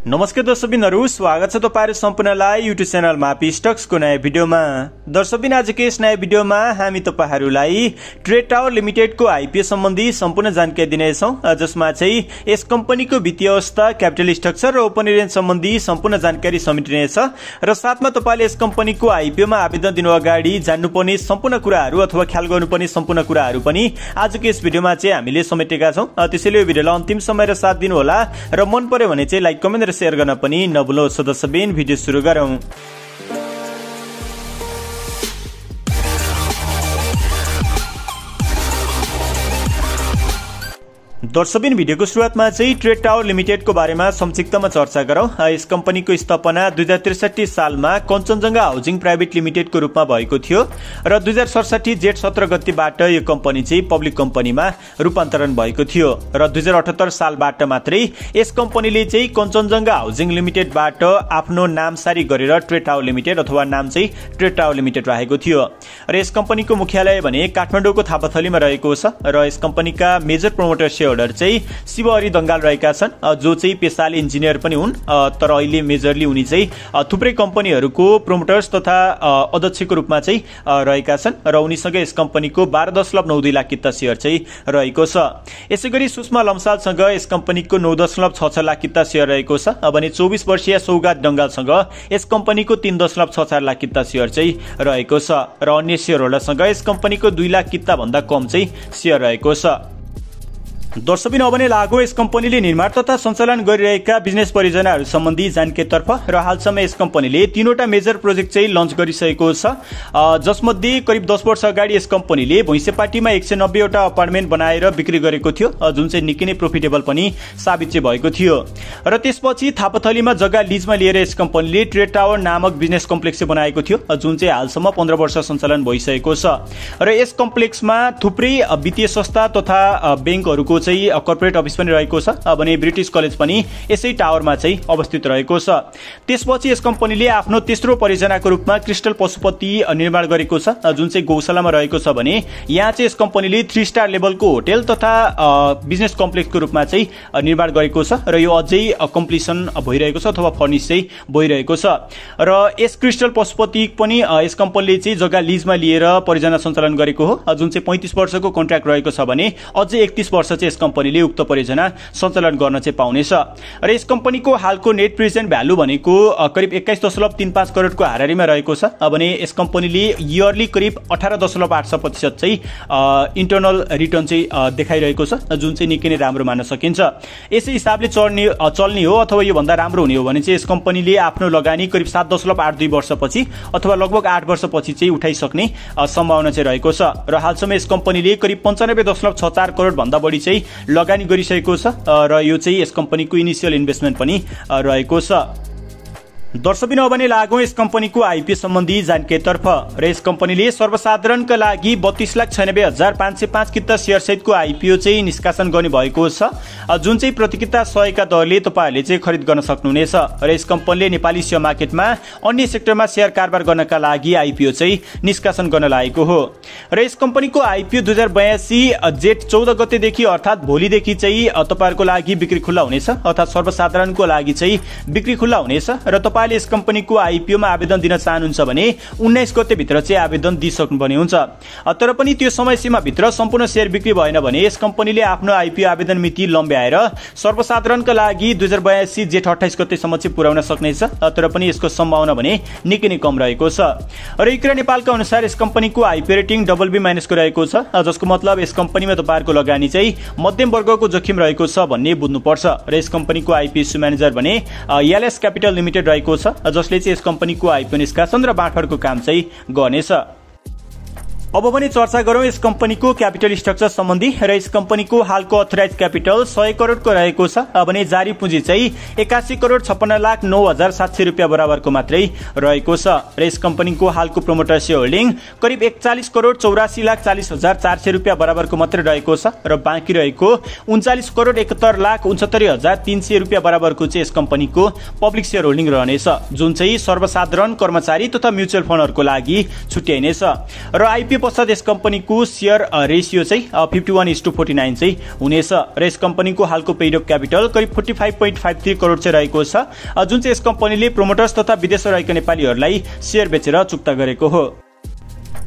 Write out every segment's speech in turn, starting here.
नमस्कार दर्शकबिनहरु, स्वागत छ तपाईहरु सम्पूर्णलाई युट्युब च्यानलमा स्टक्सको नयाँ भिडियोमा। दर्शकबिन, आजको यस नयाँ भिडियोमा हामी तपाईहरुलाई ट्रेड टावर लिमिटेडको आईपीओ सम्बन्धी सम्पूर्ण जानकारी दिनेछौं, जसमा चाहिँ यस कम्पनीको वित्तीय अवस्था, क्यापिटल स्ट्रक्चर र ओपनिङ सम्बन्धी सम्पूर्ण जानकारी समेटिनेछ र साथमा तपाईले यस कम्पनीको आईपीओमा आवेदन दिनु अगाडि जान्नुपर्ने सम्पूर्ण कुराहरु अथवा ख्याल गर्नुपर्ने सम्पूर्ण कुराहरु पनि आजको यस भिडियोमा चाहिँ हामीले समेटेका छौं। त्यसैले यो भिडियोलाई अन्तिम समय र साथ दिनु होला र मन पर्यो भने चाहिँ लाइक, कमेन्ट र शेयर गर्न पनि नभुल्नु। सदस्यबिन, भिडियो सुरु गरौं। दर्शकबिन, भिडियोको सुरुवातमा चाहिँ ट्रेड टावर लिमिटेडको बारेमा संक्षिप्तमा चर्चा गरौं। यस कम्पनीको स्थापना 2063 सालमा कञ्चनजंघा हाउसिङ प्राइभेट लिमिटेडको रूपमा भएको थियो र 2067 जेठ 17 गतेबाट यो कम्पनी चाहिँ पब्लिक कम्पनीमा रूपान्तरण भएको थियो र 2078 सालबाट मात्रै यस कम्पनीले चाहिँ कञ्चनजंघा हाउसिङ लिमिटेडबाट आफ्नो नामसारी गरेर ट्रेड टावर लिमिटेड अथवा नाम चाहिँ ट्रेड टावर लिमिटेड राखेको थियो र यस कम्पनीको मुख्यालय भने काठमाडौँको थापाथलीमा रहेको छ र यस कम्पनीका मेजर प्रोमोटर शेयरहोल्डर चाहिँ शिवहरि दंगाल रहेका छन्, जो चाहिँ पेशाले इन्जिनियर पनि हुन्, तर अहिले मेजरली उनी चाहिँ थुप्रै कम्पनीहरूको प्रोमोटर्स तथा अध्यक्षको रूपमा चाहिँ रहेका छन् र उनीसँग यस कम्पनीको 12.92 लाख किता शेयर चाहिँ रहेको छ। यसैगरी सुषमा लम्सालसँग यस कम्पनीको 9.66 लाख किता शेयर रहेको छ भने 24 वर्षीय सौगात डंगालसँग यस कम्पनीको 3.64 लाख किता शेयर चाहिँ रहेको छ र अन्य शेयर होल्डरसँग यस कम्पनीको 2 लाख किता भन्दा कम चाहिँ शेयर रहेको छ। दर्शकबिन, अब नै लागो यस कम्पनीले निर्माण तथा सञ्चालन गरिरहेका बिजनेस परियोजनाहरू सम्बन्धी जानकारीतर्फ र हालसम्म यस कम्पनीले 3वटा मेजर प्रोजेक्ट चाहिँ लन्च गरिसकेको छ, जसमध्ये करिब 10 वर्ष अगाडि यस कम्पनीले भैँसेपाटीमा 190 वटा अपार्टमेन्ट बनाएर बिक्री गरेको थियो, जुन चाहिँ निकै नै प्रोफिटेबल पनि साबित चाहिँ भएको थियो र त्यसपछि थापाथलीमा जग्गा लिजमा लिएर यस कम्पनीले ट्रेड टावर नामक बिजनेस कम्प्लेक्स बनाएको थियो, जुन चाहिँ हालसम्म 15 वर्ष सञ्चालन भइसकेको छ र यस कम्प्लेक्समा थुप्रै वित्तीय संस्था तथा बैंकहरूको चाहिँ कर्पोरेट अफिस पनि रहेको छ भने ब्रिटिश कलेज पनि यसै टावरमा चाहिँ अवस्थित रहेको छ। त्यसपछि यस कम्पनीले आफ्नो तेस्रो परियोजनाको रूपमा क्रिस्टल पशुपति निर्माण गरेको छ, जुन चाहिँ गौशालामा रहेको छ भने यहाँ चाहिँ यस कम्पनीले 3 स्टार लेभलको होटल तथा बिजनेस कम्प्लेक्सको रूपमा चाहिँ निर्माण गरेको छ र यो अझै कम्प्लिसन भइरहेको छ अथवा फर्निश चाहिँ भइरहेको छ र यस क्रिस्टल पशुपति पनि यस कम्पनीले चाहिँ जग्गा लिजमा लिएर परियोजना सञ्चालन गरेको हो, जुन चाहिँ 35 वर्षको कन्ट्र्याक्ट रहेको छ भने अझै 31 वर्ष चाहिँ यस कम्पनीले उक्त परियोजना सञ्चालन गर्न चाहिँ पाउनेछ र यस कम्पनीको हालको नेट प्रेजेन्ट भ्यालु भनेको करिब 21.35 करोडको हाराहारीमा रहेको छ भने यस कम्पनीले इयरली करिब 18.8% चाहिँ इन्टरनल रिटर्न चाहिँ देखाइरहेको छ, जुन चाहिँ निकै नै राम्रो मान्न सकिन्छ। यसै हिसाबले चल्ने हो अथवा यो भन्दा राम्रो हुने हो भने चाहिँ यस कम्पनीले आफ्नो लगानी करिब 7.82 वर्षपछि अथवा लगभग 8 वर्षपछि चाहिँ उठाइसक्ने सम्भावना चाहिँ रहेको छ र हालसम्म यस कम्पनीले करिब 95.64 करोड भन्दा बढी चाहिँ लगानी गरिसकेको छ र यो चाहिँ यस कम्पनीको इनिशियल इन्भेस्टमेन्ट पनि रहेको छ। दर्शकबिन, अब नै लागौं यस कम्पनीको आईपीओ सम्बन्धी जानकारीतर्फ र यस कम्पनीले सर्वसाधारणका लागि 32,96,505 किता शेयर सहितको आईपीओ चाहिँ निष्कासन गर्ने भएको छ, जुन चाहिँ प्रति किता 100 का दरले तपाईहरुले चाहिँ खरिद गर्न सक्नुहुनेछ र यस कम्पनीले नेपाली शेयर मार्केटमा अन्य सेक्टरमा शेयर कारोबार गर्नका लागि आईपीओ चाहिँ निष्कासन गर्न लागेको हो र यस कम्पनीको आईपीओ 2082 जेठ 14 गतेदेखि अर्थात भोलिदेखि चाहिँ तपाईहरुको लागि बिक्री खुल्ला हुनेछ, अर्थात सर्वसाधारणको लागि चाहिँ बिक्री खुल्ला हुनेछ र तपाईले यस कम्पनीको आईपीओमा आवेदन दिन चाहनुहुन्छ भने 19 गते भित्र चाहिँ आवेदन दिइसक्नुपर्ने हुन्छ। तर पनि त्यो समय सीमा भित्र सम्पूर्ण शेयर बिक्री भएन भने यस कम्पनीले आफ्नो आईपीओ आवेदन मिति लम्ब्याएर सर्वसाधारणका लागि 2082 जेठ 28 गतेसम्म चाहिँ पुर्याउन सक्नेछ, तर पनि यसको सम्भावना भने निकै नै कम रहेको छ र इक्रा नेपालका अनुसार यस कम्पनीको आईपीओ रेटिङ BB- को रहेको छ, जसको मतलब यस कम्पनीमा तपाईहरुको लगानी चाहिँ मध्यम वर्गको जोखिम रहेको छ भन्ने बुझ्नुपर्छ र यस कम्पनीको आईपीओ इस्यु म्यानेजर भने एलएस क्यापिटल लिमिटेड रहेको छ, जसले चाहिँ यस कम्पनीको आईपीओ निष्कासन र बाँडफाँडको काम चाहिँ गर्नेछ। अब पनि चर्चा गरौं यस कम्पनीको क्यापिटल स्ट्रक्चर सम्बन्धी र यस कम्पनीको हालको अथराइज क्यापिटल 100 करोडको रहेको छ भने जारी पुँजी चाहिँ 81 करोड 56,09,700 रुपैयाँ बराबरको मात्रै रहेको छ र यस कम्पनीको हालको प्रोमोटर शेयर होल्डिङ करिब 41 करोड 84,40,400 रुपैयाँ बराबरको मात्रै रहेको छ र बाँकी रहेको 39 करोड 71,69,300 रुपैयाँ बराबरको चाहिँ यस कम्पनीको पब्लिक शेयर होल्डिङ रहनेछ, जुन चाहिँ सर्वसाधारण कर्मचारी तथा म्युचुअल फन्डहरुको लागि छुट्याइनेछ र आईपीओ आइपिओ पश्चात यस कम्पनीको शेयर रेसियो चाहिँ 51:49 चाहिँ हुनेछ र यस कम्पनीको हालको पेड अप क्यापिटल करिब 45.53 करोड चाहिँ रहेको छ, जुन चाहिँ यस कम्पनीले प्रोमोटर्स तथा विदेशमा रहेका नेपालीहरूलाई शेयर बेचेर चुक्ता गरेको हो।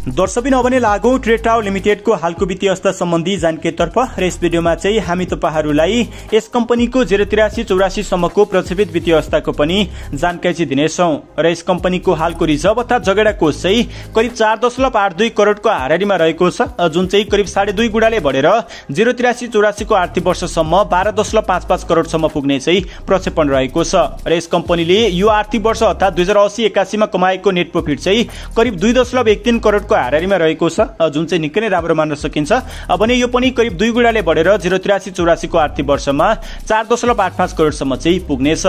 दर्शकबिन अब नै लागौं ट्रेड टावर लिमिटेडको हालको वित्तीय अवस्था सम्बन्धी जानकारीतर्फ र यस भिडियोमा चाहिँ हामी तपाईहरुलाई यस कम्पनीको 083-84 सम्मको प्रस्तावित वित्तीय अवस्थाको पनि जानकारी चाहिँ दिनेछौं र यस कम्पनीको हालको रिजर्भ अर्थात जगेडा कोष चाहिँ करिब 4.82 करोडको हाराहारीमा रहेको छ, जुन चाहिँ करिब 2.5 गुणाले बढेर 083-84 को आर्थिक वर्षसम्म 12.55 करोडसम्म पुग्ने चाहिँ प्रक्षेपण रहेको छ र यस कम्पनीले यो आर्थिक वर्ष अर्थात 2080-81 मा कमाएको नेट प्रॉफिट चाहिँ करिब 2.13 करोड हाराहारीमा रहेको छ, जुन चाहिँ निकै नै राम्रो मान्न सकिन्छ। भने यो पनि करिब 2 गुणाले बढेर 083-84 को आर्थिक वर्षमा 4.85 करोडसम्म चाहिँ पुग्नेछ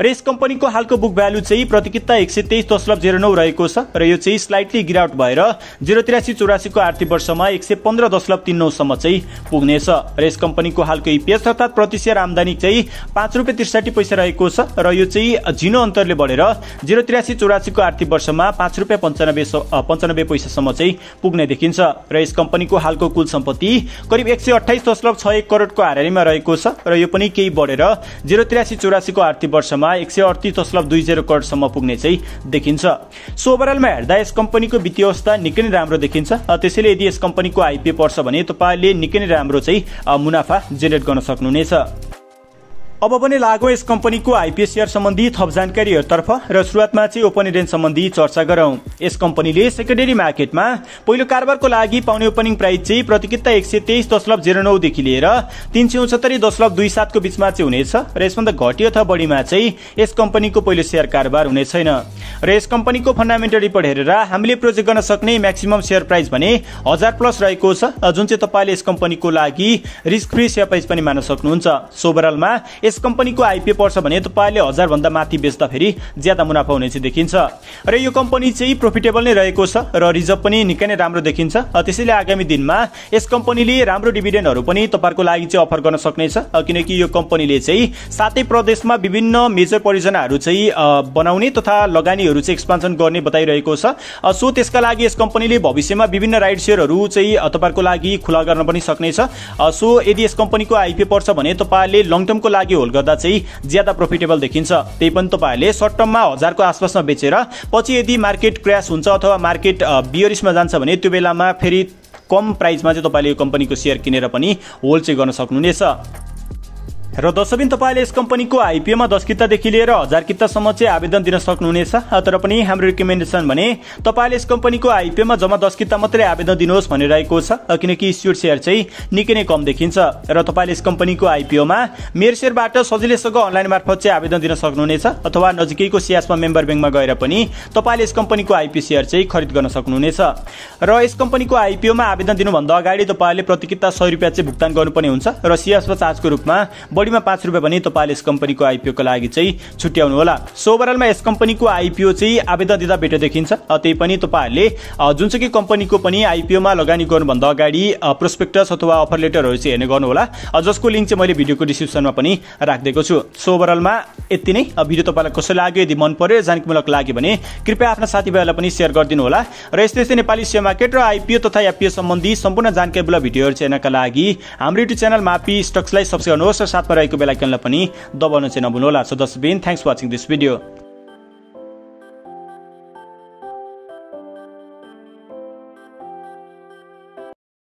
र यस कम्पनीको हालको बुक भ्यालु चाहिँ प्रतिकिता 123.09 रहेको छ र यो चाहिँ स्लाइटली गिराउट भएर 083-84 को आर्थिक वर्षमा 115.39 सम्म चाहिँ पुग्नेछ र यस कम्पनीको हालको ईपीएस अर्थात प्रति शेयर आम्दानी चाहिँ 5.63 पैसा रहेको छ र यो चाहिँ झिनो अन्तरले बढेर 083-84 को आर्थिक वर्षमा 5.95 पैसासम्म चाहिँ पुग्ने देखिन्छ र यस कम्पनीको हालको कुल सम्पत्ति करिब 128.61 करोडको हाराहारीमा रहेको छ र यो पनि केही बढेर 083-84 को आर्थिक वर्षमा 138.20 करोडसम्म पुग्ने चाहिँ देखिन्छ। सो ओभरअलमा हेर्दा यस कम्पनीको वित्तीय अवस्था निकै नै राम्रो देखिन्छ, त्यसैले यदि यस कम्पनीको आइपिओ पर्छ भने तपाईले निकै नै राम्रो चाहिँ मुनाफा जेनेरेट गर्न सक्नुहुनेछ। अब पनि लागौं यस कम्पनीको आइपिओ शेयर सम्बन्धी थप जानकारीहरुतर्फ र सुरुवातमा चाहिँ ओपनिङ रेन्ज सम्बन्धी चर्चा गरौं। यस कम्पनीले सेकेन्डरी मार्केटमा पहिलो कारोबारको लागि पाउने ओपनिङ प्राइस चाहिँ प्रतिकिता 123.09 देखि लिएर 369.27 को बीचमा चाहिँ हुनेछ र यसभन्दा घटी अथवा बढीमा चाहिँ यस कम्पनीको पहिलो शेयर कारोबार हुने छैन र यस कम्पनीको फन्डामेन्टल रिपोर्ट हेरेर हामीले प्रोजेक्ट गर्न सक्ने म्याक्सिमम शेयर प्राइस भने 1000 प्लस रहेको छ, जुन चाहिँ तपाईले यस कम्पनीको लागि रिस्क फ्री शेयर प्राइस पनि मान्न सक्नुहुन्छ। सो ओभरअलमा यस कम्पनीको आइपिओ पर्छ भने तपाईले 1000 भन्दा माथि बेच्दा फेरि ज्यादा मुनाफा हुने चाहिँ देखिन्छ र यो कम्पनी चाहिँ प्रोफिटेबल नै रहेको छ र रिजर्भ पनि निकै नै राम्रो देखिन्छ। त्यसैले आगामी दिनमा यस कम्पनीले राम्रो डिभिडेन्डहरु पनि तपाईहरुको लागि चाहिँ अफर गर्न सक्नेछ, किनकि यो कम्पनीले चाहिँ सातै प्रदेशमा विभिन्न मेजर परियोजनाहरु चाहिँ बनाउने तथा लगानीहरु चाहिँ एक्सपान्सन गर्ने बताइरहेको छ। सो त्यसका लागि यस कम्पनीले भविष्यमा विभिन्न राइट शेयरहरु चाहिँ तपाईहरुको लागि खुला गर्न पनि सक्नेछ। सो यदि यस कम्पनीको आइपिओ पर्छ भने तपाईले लङ टर्मको लागि होल्ड गर्दा चाहिँ ज्यादा प्रोफिटेबल देखिन्छ। त्यही पनि तपाईहरुले सर्ट टर्ममा 1000 को आसपासमा बेचेर पछि यदि मार्केट क्र्याश हुन्छ अथवा मार्केट बियरिशमा जान्छ भने त्यो बेलामा फेरि कम प्राइसमा चाहिँ तपाईले यो कम्पनीको शेयर किनेर पनि होल्ड चाहिँ गर्न सक्नुहुनेछ। र दर्शकबिन तपाईले यस कम्पनीको आइपिओमा 10 कितादेखि लिएर 1000 कितासम्म चाहिँ आवेदन दिन सक्नुहुनेछ, तर पनि हाम्रो रिकमेन्डेसन भने तपाईले यस कम्पनीको आइपिओमा जम्मा 10 किता मात्रै आवेदन दिनुहोस् भनिरहेको छ, किनकि इस्युड शेयर चाहिँ निकै नै कम देखिन्छ र तपाईले यस कम्पनीको आइपिओमा मेरो शेयरबाट सजिलैसँग अनलाइन मार्फत चाहिँ आवेदन दिन सक्नुहुनेछ अथवा नजिकैको सियासमा मेम्बर बैंकमा गएर पनि तपाईले यस कम्पनीको आइपिओ शेयर चाहिँ खरिद गर्न सक्नुहुनेछ र यस कम्पनीको आइपिओमा आवेदन दिनुभन्दा अगाडि तपाईले प्रति किता 100 रुपैयाँ चाहिँ भुक्तान गर्नुपर्ने हुन्छ र सियासमा चार्जको रूपमा बढीमा 5 रुपैयाँ पनि तपाईले यस कम्पनीको आइपिओ को लागि चाहिँ छुट्याउनु होला। सो ओभरअलमा यस कम्पनीको आइपिओ चाहिँ आवेदन दिँदा बेटर देखिन्छ। त्यही पनि तपाईहरुले जुनसुकै कम्पनीको पनि आइपिओ मा लगानी गर्नुभन्दा अगाडि प्रोस्पेक्टस अथवा अफर लेटरहरु चाहिँ हेर्ने गर्नु होला, जसको लिंक चाहिँ मैले भिडियोको डिस्क्रिप्सनमा पनि राख्दिएको छु। सो ओभरअलमा यति नै। भिडियो तपाईलाई कसो लाग्यो, यदि मन पर्यो जानकारीमूलक लाग्यो भने कृपया आफ्ना साथीभाइलाई पनि शेयर गरिदिनु होला र यस्तै नेपाली शेयर मार्केट र आइपिओ तथा एफपीओ सम्बन्धी सम्पूर्ण जानकारीमूलक भिडियोहरु हेर्नका लागि हाम्रो युट्युब च्यानल मापी स्टक्सलाई सब्स्क्राइब गर्नुहोस् र साथमा रहेको बेल आइकनलाई पनि दबाउन चाहिँ नभुल्नुहोला। सो दर्शकबिन, thanks for watching this video.